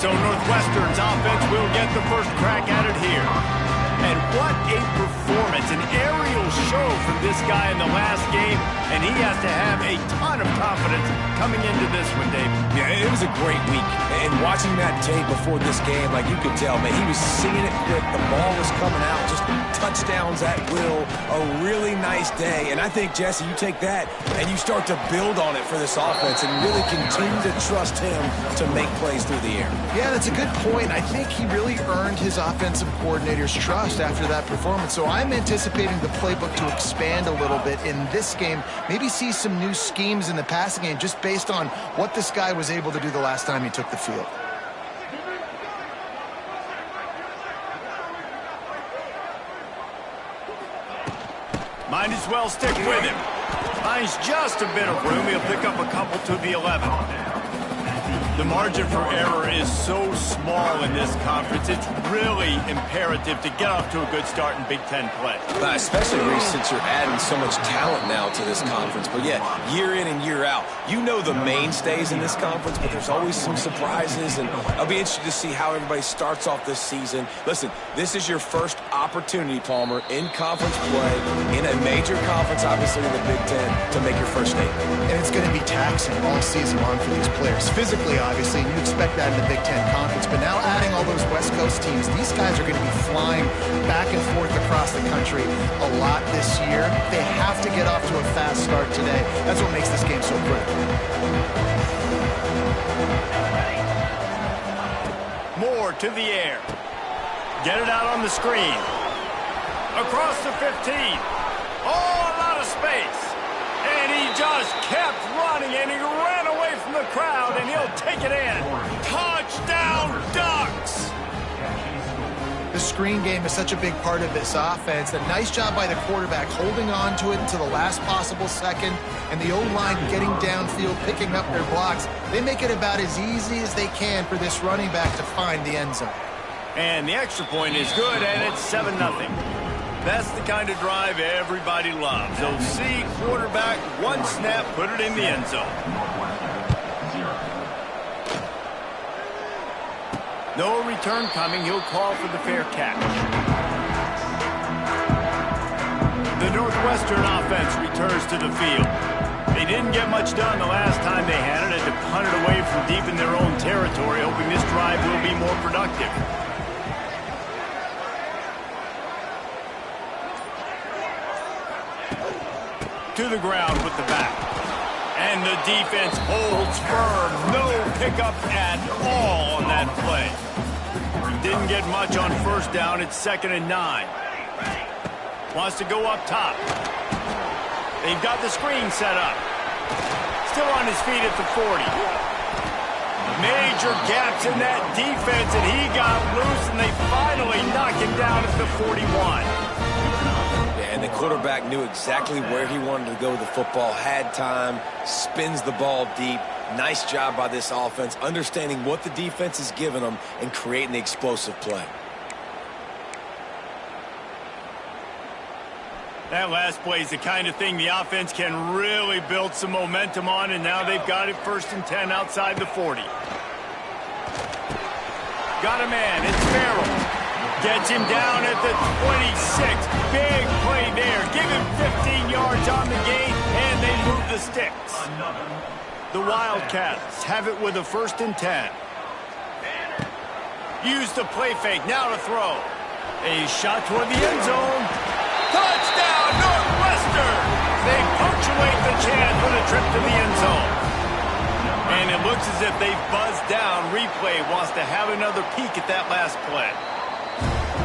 So Northwestern's offense will get the first crack at it here. And what a performance, an aerial show from this guy in the last game, and he has to have a ton of confidence coming into this one, Dave. Yeah, it was a great week. And watching that tape before this game, like you could tell, man, he was singing it quick. The ball was coming out, just touchdowns at will. A really nice day. And I think, Jesse, you take that and you start to build on it for this offense and really continue to trust him to make plays through the air. Yeah, that's a good point. I think he really earned his offensive coordinator's trust after that performance. So I'm anticipating the playbook to expand a little bit in this game. Maybe see some new schemes in the passing game just based on what this guy was able to do the last time he took the field. Might as well stick with him. Finds just a bit of room. He'll pick up a couple to the 11. The margin for error is so small in this conference, it's really imperative to get off to a good start in Big Ten play. Especially, Reese, since you're adding so much talent now to this conference. But yeah, year in and year out, you know the mainstays in this conference, but there's always some surprises, and I'll be interested to see how everybody starts off this season. Listen, this is your first opportunity, Palmer, in conference play, in a major conference, obviously in the Big Ten, to make your first statement. And it's going to be taxing all season long for these players. Physically, obviously, and you expect that in the Big Ten Conference. But now adding all those West Coast teams, these guys are going to be flying back and forth across the country a lot this year. They have to get off to a fast start today. That's what makes this game so critical. Moore to the air. Get it out on the screen. Across the 15. Oh, a lot of space. And he just kept running, and he ran away from the crowd, and he'll take it in. Touchdown, Ducks! The screen game is such a big part of this offense. A nice job by the quarterback holding on to it until the last possible second, and the O-line getting downfield, picking up their blocks. They make it about as easy as they can for this running back to find the end zone. And the extra point is good, and it's 7-0. That's the kind of drive everybody loves. They'll see quarterback, one snap, put it in the end zone. No return coming. He'll call for the fair catch. The Northwestern offense returns to the field. They didn't get much done the last time they had it. Had to punt it away from deep in their own territory, hoping this drive will be more productive. To the ground with the back. And the defense holds firm. No pickup at all on that play. Didn't get much on first down. It's 2nd and 9. Wants to go up top. They've got the screen set up. Still on his feet at the 40. Major gaps in that defense, and he got loose, and they finally knock him down at the 41. And the quarterback knew exactly where he wanted to go with the football, had time, spins the ball deep. Nice job by this offense, understanding what the defense is giving them and creating the explosive play. That last play is the kind of thing the offense can really build some momentum on, and now they've got it 1st and 10 outside the 40. Got a man. It's Farrell. Gets him down at the 26. Big play there. Give him 15 yards on the gain, and they move the sticks. The Wildcats have it with a 1st and 10. Use the play fake. Now to throw. A shot toward the end zone. Touchdown, Northwestern! They punctuate the chance with a trip to the end zone. And it looks as if they've buzzed down. Replay wants to have another peek at that last play.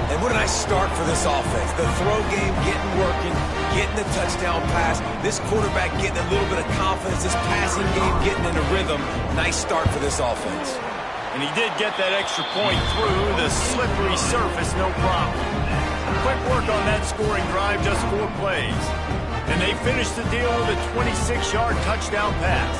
And what a nice start for this offense. The throw game getting working, getting the touchdown pass. This quarterback getting a little bit of confidence. This passing game getting in a rhythm. Nice start for this offense. And he did get that extra point through the slippery surface, no problem. Quick work on that scoring drive, just 4 plays. And they finished the deal with a 26-yard touchdown pass.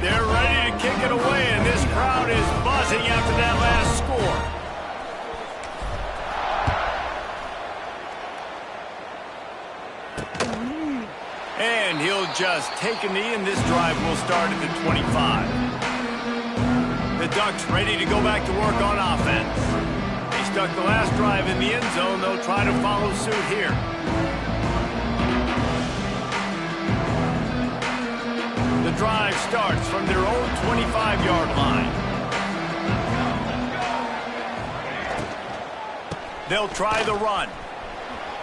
They're ready to kick it away, and this crowd is buzzing after that last score. And he'll just take a knee, and this drive will start at the 25. The Ducks ready to go back to work on offense. They stuck the last drive in the end zone. They'll try to follow suit here. The drive starts from their own 25-yard line. They'll try the run.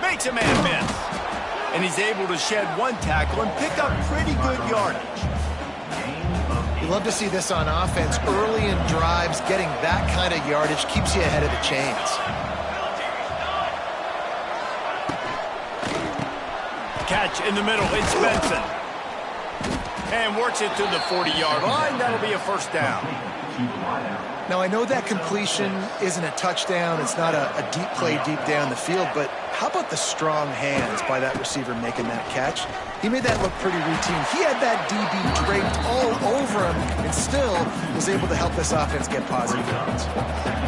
Makes a man miss. And he's able to shed one tackle and pick up pretty good yardage. You love to see this on offense. Early in drives, getting that kind of yardage keeps you ahead of the chains. Catch in the middle. It's Benson. And works it to the 40-yard line. That'll be a first down. Now, I know that completion isn't a touchdown. It's not a deep play deep down the field, but how about the strong hands by that receiver making that catch? He made that look pretty routine. He had that DB draped all over him and still was able to help this offense get positive yards.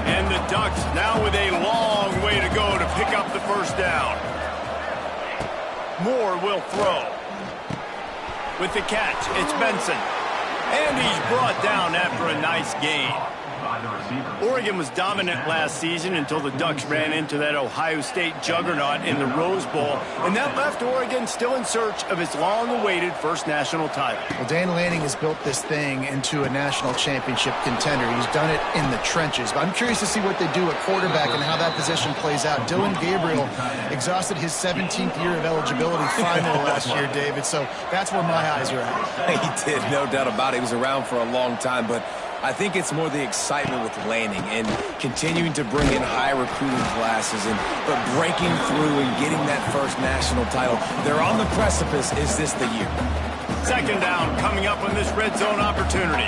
And the Ducks now with a long way to go to pick up the first down. Moore will throw. With the catch, it's Benson. And he's brought down after a nice gain. Oregon was dominant last season until the Ducks ran into that Ohio State juggernaut in the Rose Bowl, and that left Oregon still in search of its long-awaited first national title. Well, Dan Lanning has built this thing into a national championship contender. He's done it in the trenches. But I'm curious to see what they do at quarterback and how that position plays out. Dylan Gabriel exhausted his 17th year of eligibility finally last year, David, so that's where my eyes are at. He did, no doubt about it. He was around for a long time, but I think it's more the excitement with Lanning and continuing to bring in high recruiting classes but breaking through and getting that first national title. They're on the precipice. Is this the year? Second down coming up on this red zone opportunity.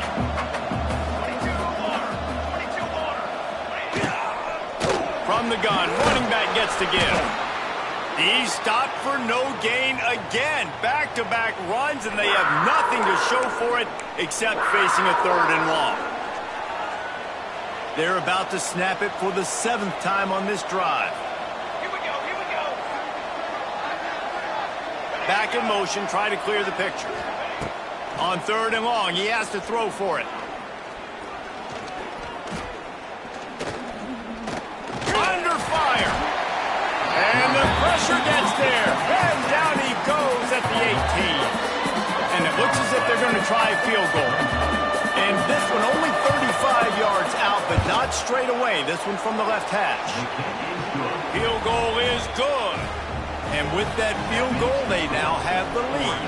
From the gun, running back gets to give. He's stopped for no gain again. Back-to-back runs, and they have nothing to show for it except facing a third and long. They're about to snap it for the 7th time on this drive. Here we go. Back in motion, try to clear the picture. On third and long, he has to throw for it. Under fire. And the pressure gets there. And down he goes at the 18. And it looks as if they're going to try a field goal. And this one only 35 yards out, but not straight away. This one from the left hash. Field goal is good. And with that field goal, they now have the lead.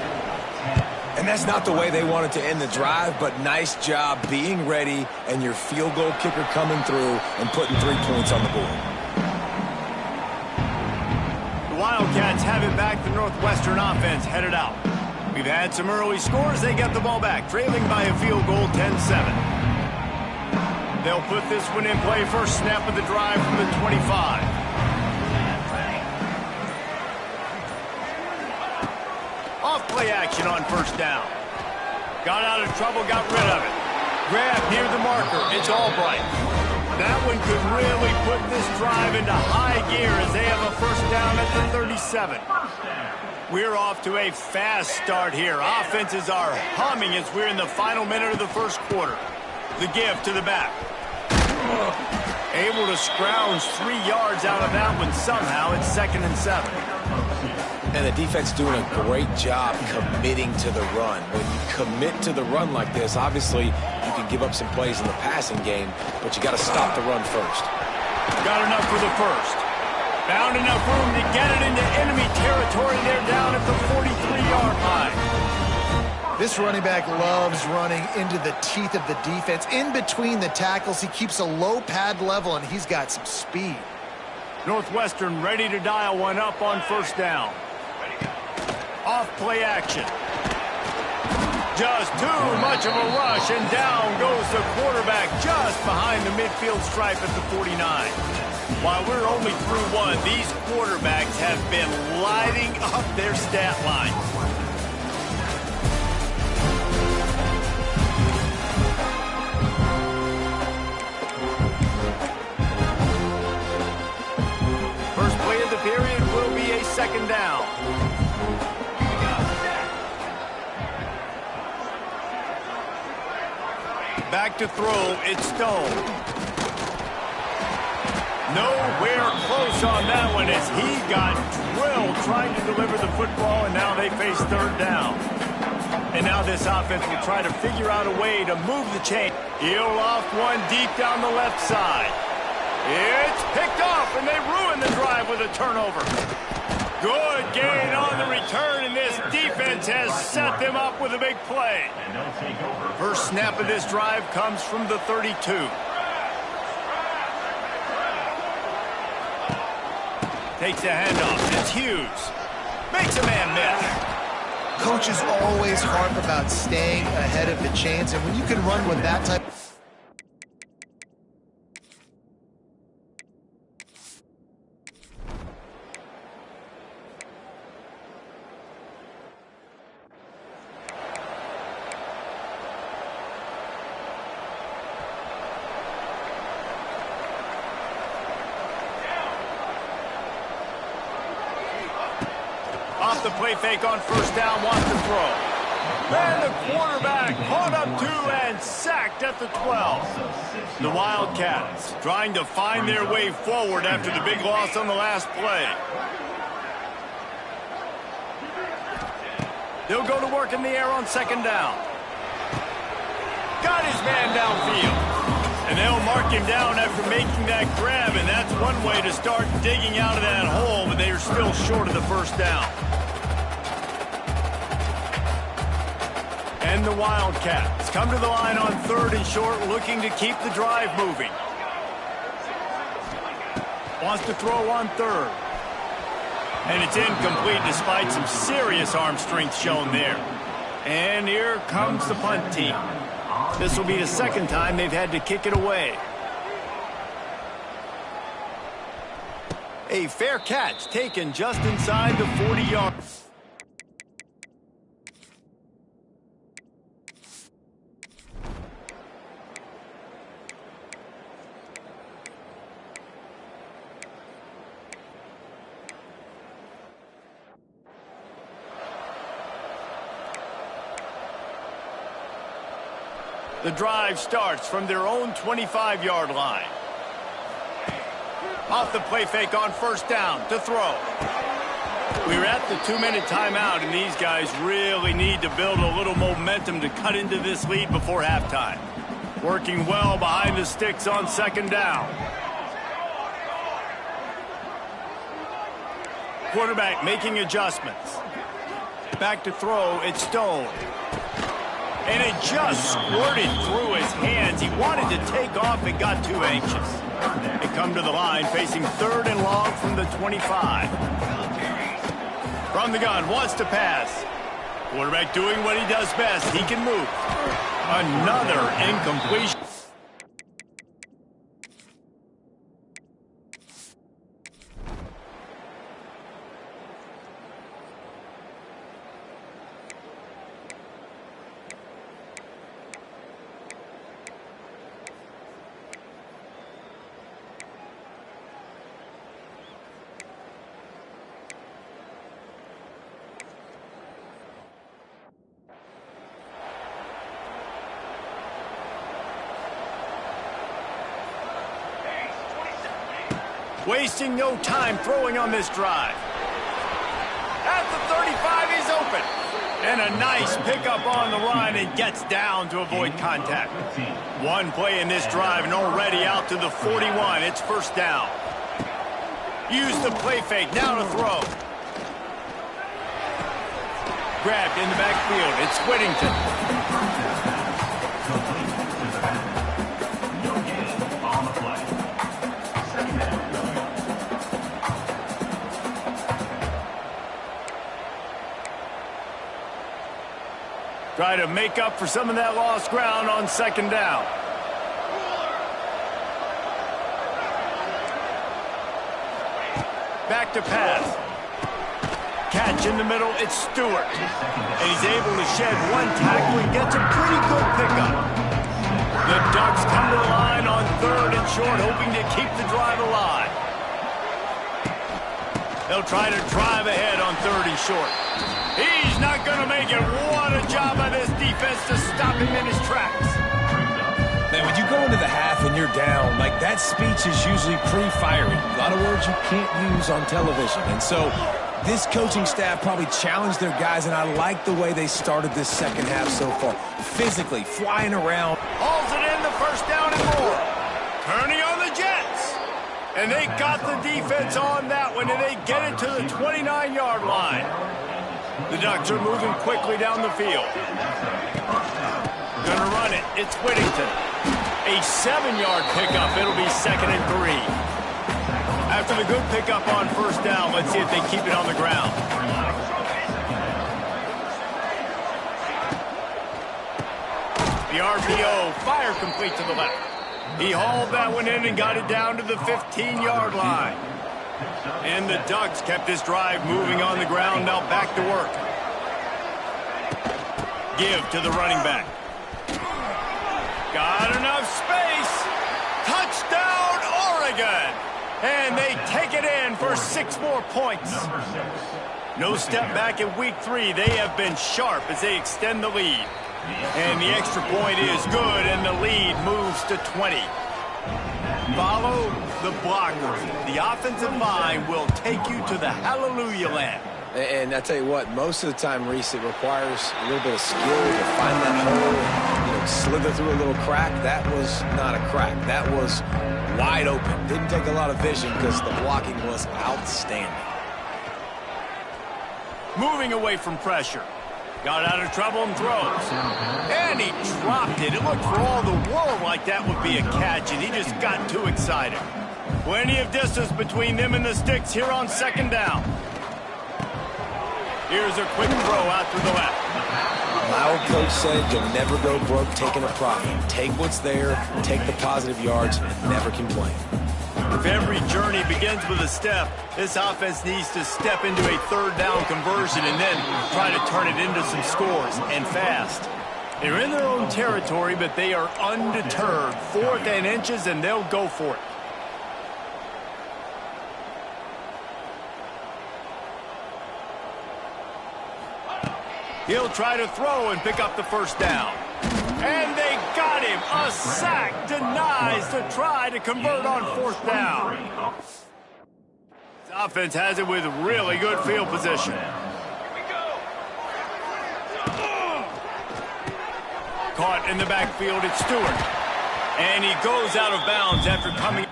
And that's not the way they wanted to end the drive, but nice job being ready and your field goal kicker coming through and putting 3 points on the board. The Wildcats have it back. The Northwestern offense headed out. We've had some early scores. They get the ball back, trailing by a field goal, 10-7. They'll put this one in play. First snap of the drive from the 25. Off play action on first down. Got out of trouble, got rid of it. Grab near the marker. It's Albright. That one could really put this drive into high gear as they have a first down at the 37. We're off to a fast start here. Offenses are humming as we're in the final minute of the first quarter. The give to the back. Able to scrounge 3 yards out of that one somehow. It's 2nd and 7. And the defense doing a great job committing to the run. When you commit to the run like this, obviously you can give up some plays in the passing game, but you got to stop the run first. Got enough for the first. Found enough room to get it into enemy territory. They're down at the 43-yard line. This running back loves running into the teeth of the defense. In between the tackles, he keeps a low pad level, and he's got some speed. Northwestern ready to dial one up on first down. Off play action. Just too much of a rush, and down goes the quarterback just behind the midfield stripe at the 49. While we're only through one, these quarterbacks have been lighting up their stat line. First play of the period will be a second down. Back to throw, it's Stone. Nowhere close on that one as he got drilled trying to deliver the football, and now they face third down. And now this offense will try to figure out a way to move the chain. He'll loft one deep down the left side. It's picked off, and they ruin the drive with a turnover. Good gain on the return, and this defense has set them up with a big play. First snap of this drive comes from the 32. Takes a handoff. It's Hughes. Makes a man miss. Coaches always harp about staying ahead of the chains, and when you can run with that type Off the play fake on first down, wants to throw. And the quarterback caught up to and sacked at the 12. The Wildcats trying to find their way forward after the big loss on the last play. They'll go to work in the air on second down. Got his man downfield. And they'll mark him down after making that grab, and that's one way to start digging out of that hole, but they are still short of the first down. And the Wildcats come to the line on third and short, looking to keep the drive moving. Wants to throw on third. And it's incomplete despite some serious arm strength shown there. And here comes the punt team. This will be the second time they've had to kick it away. A fair catch taken just inside the 40-yard. The drive starts from their own 25-yard line. Off the play fake on first down to throw. We're at the 2-minute timeout, and these guys really need to build a little momentum to cut into this lead before halftime. Working well behind the sticks on second down. Quarterback making adjustments. Back to throw, it's Stone. And it just squirted through his hands. He wanted to take off and got too anxious. They come to the line facing third and long from the 25. From the gun, wants to pass. Quarterback doing what he does best. He can move. Another incompletion. Wasting no time throwing on this drive. At the 35, he's open. And a nice pickup on the run and gets down to avoid contact. One play in this drive and already out to the 41. It's first down. Use the play fake, now to throw. Grabbed in the backfield. It's Whittington. Try to make up for some of that lost ground on second down. Back to pass. Catch in the middle, it's Stewart. And he's able to shed one tackle and gets a pretty good pickup. The Ducks come to the line on third and short, hoping to keep the drive alive. They'll try to drive ahead on third and short. He's not going to make it. What a job by this defense to stop him in his tracks. Man, when you go into the half and you're down, like that speech is usually pretty fiery. A lot of words you can't use on television. And so this coaching staff probably challenged their guys, and I like the way they started this second half so far. Physically, flying around. Hauls it in, the first down and more. Turning on the Jets. And they got the defense on that one, and they get it to the 29-yard line. The Ducks are moving quickly down the field. Gonna run it. It's Whittington. A 7-yard pickup. It'll be 2nd and 3. After the good pickup on first down, let's see if they keep it on the ground. The RPO, fire complete to the left. He hauled that one in and got it down to the 15-yard line. And the Ducks kept this drive moving on the ground. Now back to work. Give to the running back. Got enough space. Touchdown, Oregon. And they take it in for 6 more points. No step back in week 3. They have been sharp as they extend the lead. And the extra point is good, and the lead moves to 20. Follow the blockers. The offensive line will take you to the hallelujah land. And I tell you what, most of the time, Reese, it requires a little bit of skill to find that hole, slither through a little crack. That was not a crack. That was wide open. Didn't take a lot of vision because the blocking was outstanding. Moving away from pressure. Got out of trouble and throws. And he dropped it. It looked for all the world like that would be a catch, and he just got too excited. Plenty of distance between them and the sticks here on 2nd down. Here's a quick throw out to the left. My old coach said you'll never go broke taking a profit. Take what's there, take the positive yards, and never complain. If every journey begins with a step, this offense needs to step into a 3rd down conversion and then try to turn it into some scores, and fast. They're in their own territory, but they are undeterred. 4th and inches, and they'll go for it. He'll try to throw and pick up the first down. And they got him. A sack denies the try to convert on 4th down. This offense has it with really good field position. Caught in the backfield, it's Stewart. And he goes out of bounds after coming.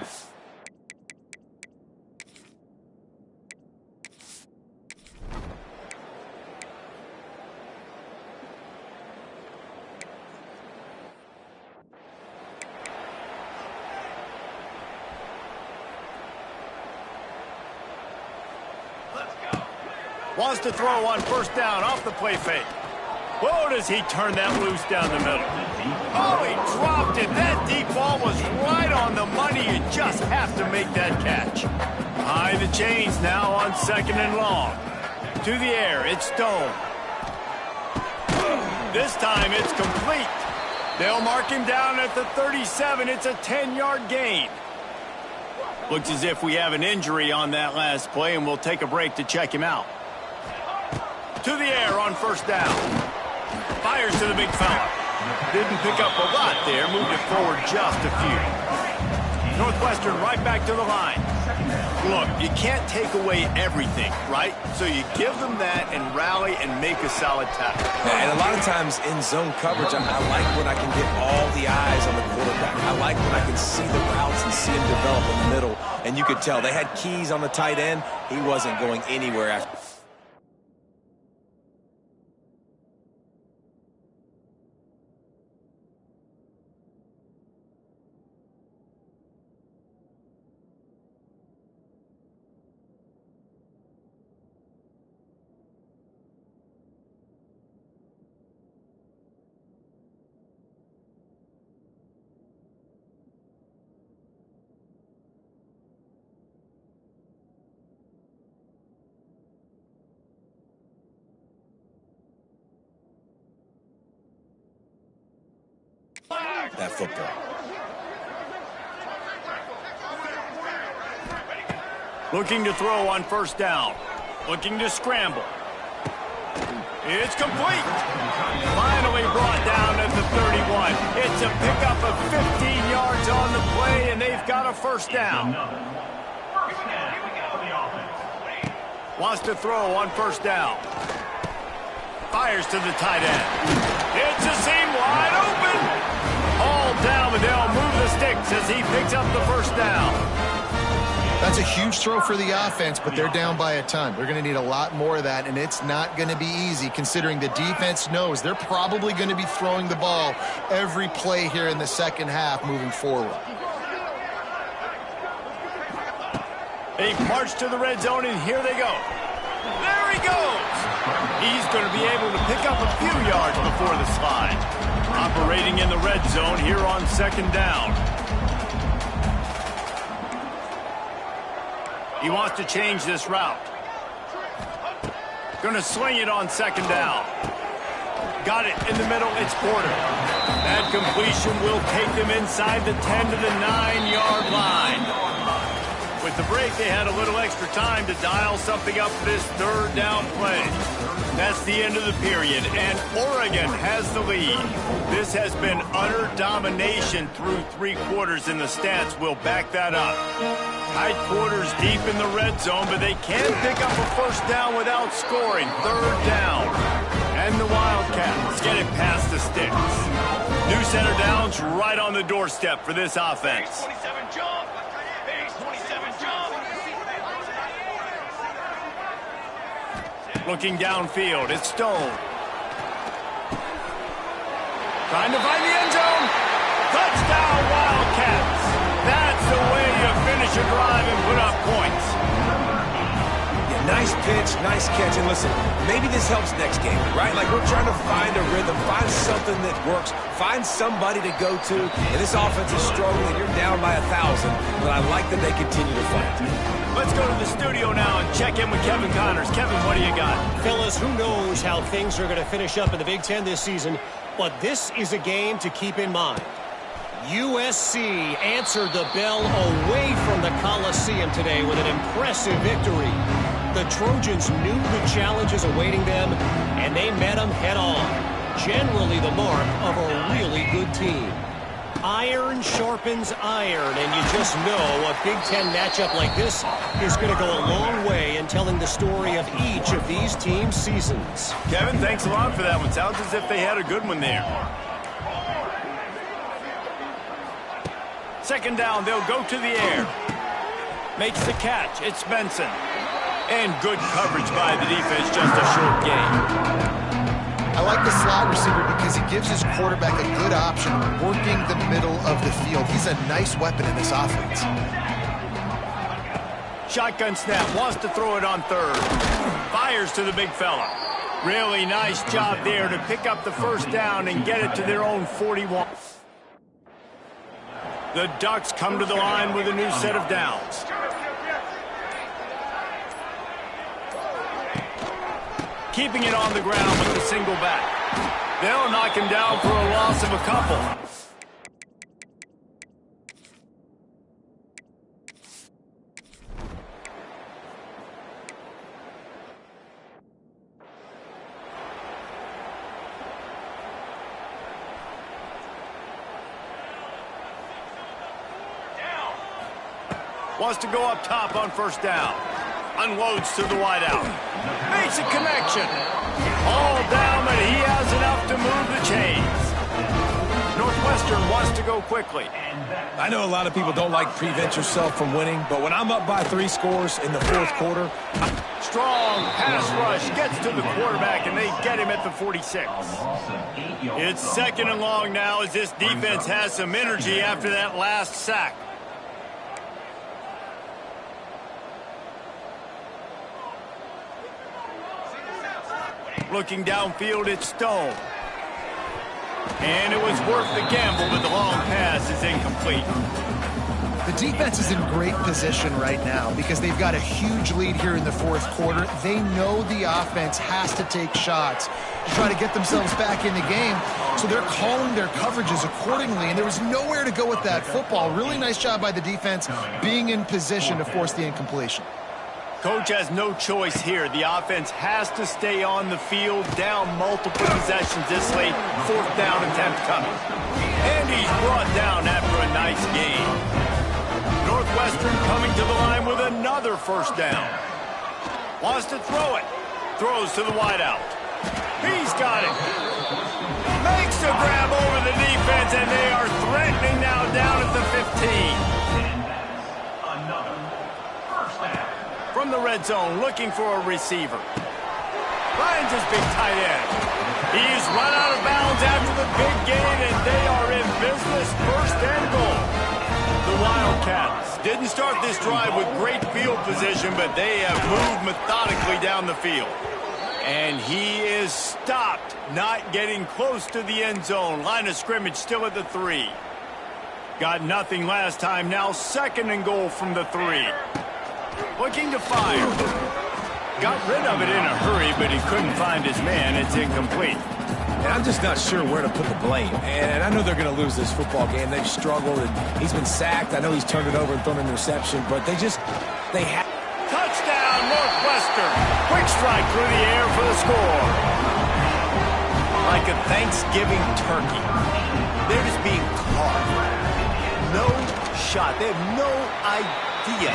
Wants to throw on first down off the play fake. Whoa, does he turn that loose down the middle. Oh, he dropped it. That deep ball was right on the money. You just have to make that catch. High the chains now on 2nd and long. To the air, it's Stone. This time it's complete. They'll mark him down at the 37. It's a 10-yard gain. Looks as if we have an injury on that last play, and we'll take a break to check him out. To the air on first down. Fires to the big fella. Didn't pick up a lot there. Moved it forward just a few. Northwestern right back to the line. Look, you can't take away everything, right? So you give them that and rally and make a solid tackle. And a lot of times in zone coverage, I like when I can get all the eyes on the quarterback. I like when I can see the routes and see him develop in the middle. And you could tell they had keys on the tight end. He wasn't going anywhere after. That football. Looking to throw on first down. Looking to scramble. It's complete. Finally brought down at the 31. one. It's a pickup of 15 yards on the play, and they've got a first down. Wants to throw on first down. Fires to the tight end. It's a seam wide open. All down, but they'll move the sticks as he picks up the first down. That's a huge throw for the offense, but they're down by a ton. They're going to need a lot more of that, and it's not going to be easy considering the defense knows they're probably going to be throwing the ball every play here in the second half moving forward. They march to the red zone, and here they go. There he goes. He's going to be able to pick up a few yards before the slide. Operating in the red zone here on second down. He wants to change this route. Going to sling it on second down. Got it in the middle. It's Porter. That completion will take them inside the 10 to the 9-yard line. With the break, they had a little extra time to dial something up for this third down play. That's the end of the period, and Oregon has the lead. This has been utter domination through 3 quarters, and the stats will back that up. Tight quarters deep in the red zone, but they can pick up a first down without scoring. Third down. And the Wildcats get it past the sticks. New center downs right on the doorstep for this offense. 27 jump. Base 27 jump. Looking downfield, it's Stone. Trying to find the end zone. Touchdown, Wildcats. That's the way you finish a drive and put up points. Yeah, nice pitch, nice catch. And listen, maybe this helps next game, right? Like we're trying to find a rhythm, find something that works, find somebody to go to. And this offense is struggling. You're down by 1,000, but I like that they continue to fight. Let's go to the studio now and check in with Kevin Connors. Kevin, what do you got? Fellas, who knows how things are going to finish up in the Big Ten this season, but this is a game to keep in mind. USC answered the bell away from the Coliseum today with an impressive victory. The Trojans knew the challenges awaiting them, and they met them head-on. Generally the mark of a really good team. Iron sharpens iron, and you just know a Big Ten matchup like this is going to go a long way in telling the story of each of these teams' seasons. Kevin, thanks a lot for that one. Sounds as if they had a good one there. Second down, they'll go to the air. Makes the catch. It's Benson. And good coverage by the defense, just a short gain. I like the slot receiver because he gives his quarterback a good option working the middle of the field. He's a nice weapon in this offense. Shotgun snap, wants to throw it on third. Fires to the big fella. Really nice job there to pick up the first down and get it to their own 41. The Ducks come to the line with a new set of downs. Keeping it on the ground with the single back. They'll knock him down for a loss of a couple. Wants to go up top on first down. Unloads to the wideout. Makes a connection. All down, but he has enough to move the chains. Northwestern wants to go quickly. I know a lot of people don't like prevent yourself from winning, but when I'm up by 3 scores in the 4th quarter... Strong pass rush gets to the quarterback, and they get him at the 46. It's second and long now as this defense has some energy after that last sack. Looking downfield, it's Stone. And it was worth the gamble, but the long pass is incomplete. The defense is in great position right now because they've got a huge lead here in the 4th quarter. They know the offense has to take shots to try to get themselves back in the game, so they're calling their coverages accordingly, and there was nowhere to go with that football. Really nice job by the defense being in position to force the incompletion. Coach has no choice here. The offense has to stay on the field, down multiple possessions this late. 4th down attempt coming. And he's brought down after a nice gain. Northwestern coming to the line with another 1st down. Wants to throw it. Throws to the wideout. He's got it. Makes a grab over the defense, and they are threatening now down at the 15. From the red zone, looking for a receiver. Finds his big tight end. He's run out of bounds after the big gain, and they are in business. 1st and goal. The Wildcats didn't start this drive with great field position, but they have moved methodically down the field. And he is stopped, not getting close to the end zone. Line of scrimmage still at the 3. Got nothing last time. Now 2nd and goal from the 3. Looking to fire. Got rid of it in a hurry, but he couldn't find his man. It's incomplete. And I'm just not sure where to put the blame. And I know they're going to lose this football game. They've struggled, and he's been sacked. I know he's turned it over and thrown an interception, but they have... Touchdown, Northwestern. Quick strike through the air for the score. Like a Thanksgiving turkey. They're just being caught. No shot. They have no idea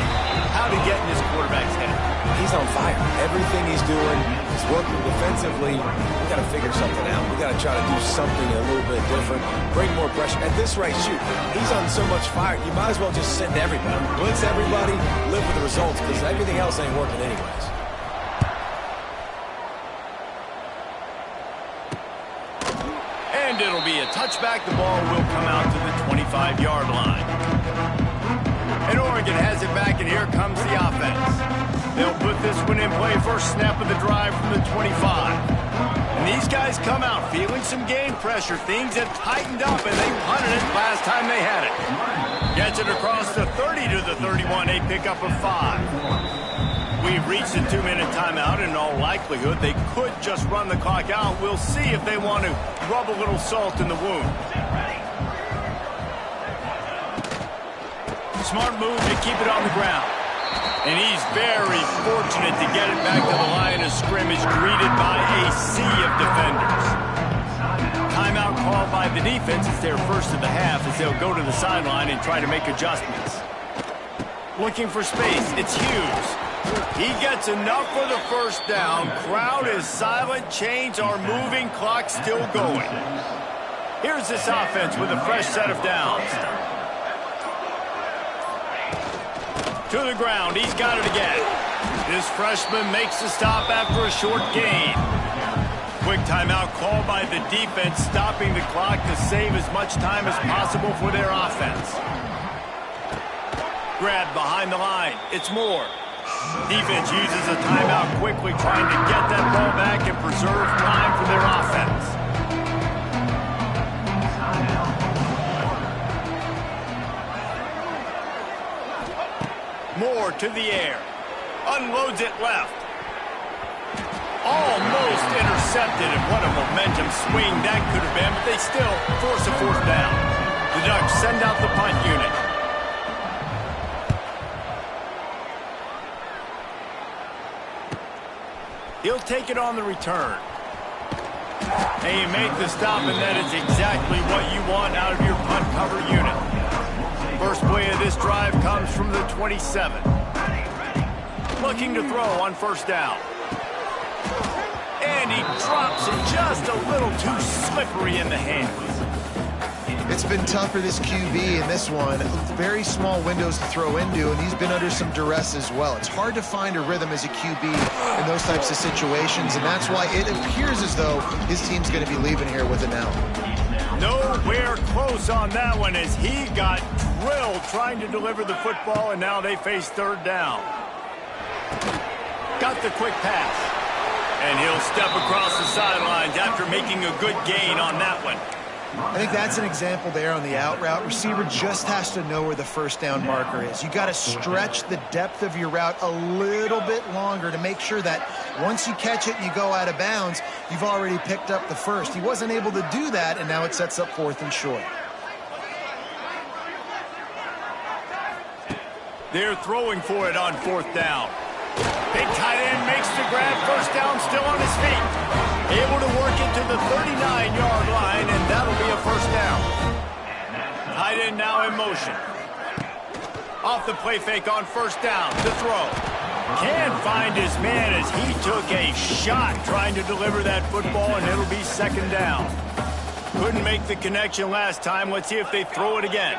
how to get in this quarterback's head. He's on fire. Everything he's doing is working defensively. We got to figure something out. We got to try to do something a little bit different. Bring more pressure. At this rate, shoot, he's on so much fire. You might as well just send everybody. Blitz everybody, live with the results, because everything else ain't working anyways. And it'll be a touchback. The ball will come out to the 25-yard line. And Oregon has it back, and here comes the offense. They'll put this one in play. 1st snap of the drive from the 25. And these guys come out feeling some game pressure. Things have tightened up, and they punted it last time they had it. Gets it across the 30 to the 31. A pickup of 5. We've reached a 2-minute timeout. In all likelihood, they could just run the clock out. We'll see if they want to rub a little salt in the wound. Smart move to keep it on the ground. And he's very fortunate to get it back to the line of scrimmage, greeted by a sea of defenders. Timeout called by the defense. It's their 1st of the half as they'll go to the sideline and try to make adjustments. Looking for space. It's Hughes. He gets enough for the 1st down. Crowd is silent. Chains are moving. Clock still going. Here's this offense with a fresh set of downs. To the ground. He's got it again. This freshman makes the stop after a short gain. Quick timeout called by the defense, stopping the clock to save as much time as possible for their offense. Grab behind the line. It's Moore. Defense uses a timeout quickly, trying to get that ball back and preserve time for their offense. Moore to the air. Unloads it left. Almost intercepted, and what a momentum swing that could have been, but they still force a 4th down. The Ducks send out the punt unit. He'll take it on the return. And you make the stop, and that is exactly what you want out of your punt cover unit. First play of this drive comes from the 27. Looking to throw on 1st down. And he drops it just a little too slippery in the hands. It's been tough for this QB in this one. Very small windows to throw into, and he's been under some duress as well. It's hard to find a rhythm as a QB in those types of situations, and that's why it appears as though his team's going to be leaving here with an L. Nowhere close on that one as he got drilled trying to deliver the football, and now they face 3rd down. Got the quick pass. And he'll step across the sidelines after making a good gain on that one. I think that's an example there on the out route. Receiver just has to know where the 1st down marker is. You got to stretch the depth of your route a little bit longer to make sure that once you catch it and you go out of bounds, you've already picked up the 1st. He wasn't able to do that, and now it sets up 4th and short. They're throwing for it on 4th down. Big tight end makes the grab, first down, still on his feet. Able to work it to the 39-yard line, and that'll be a first down. Tight end now in motion. Off the play fake on first down, to throw. Can't find his man as he took a shot trying to deliver that football, and it'll be second down. Couldn't make the connection last time. Let's see if they throw it again.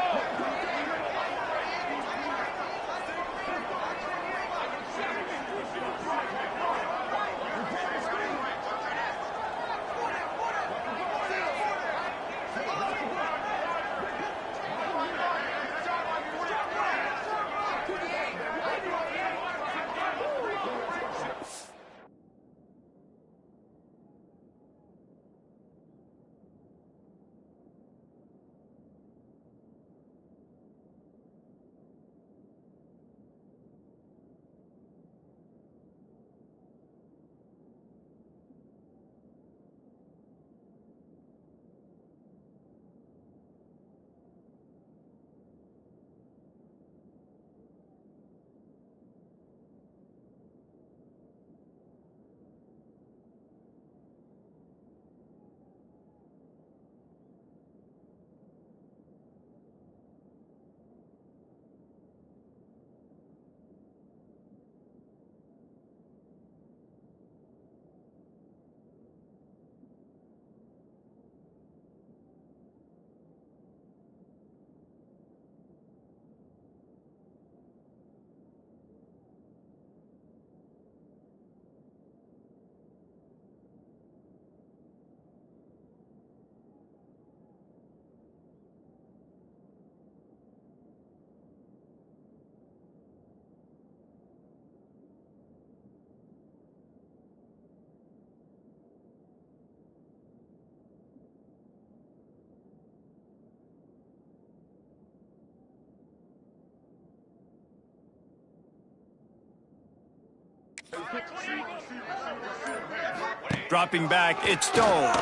Dropping back, it's Stone.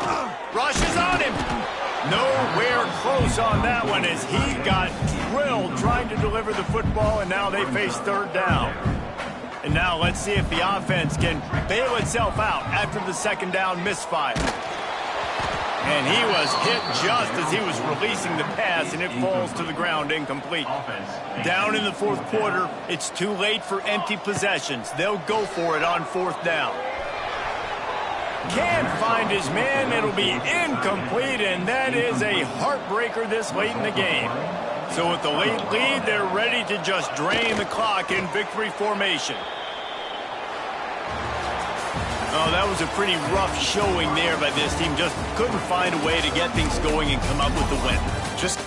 Rushes on him. Nowhere close on that one as he got drilled trying to deliver the football, and now they face third down. And now let's see if the offense can bail itself out after the second down misfire. And he was hit just as he was releasing the pass, and it falls to the ground incomplete. Down in the fourth quarter, it's too late for empty possessions. They'll go for it on fourth down. Can't find his man. It'll be incomplete, and that is a heartbreaker this late in the game. So with the late lead, they're ready to just drain the clock in victory formation. Oh, that was a pretty rough showing there by this team. Just couldn't find a way to get things going and come up with the win. Just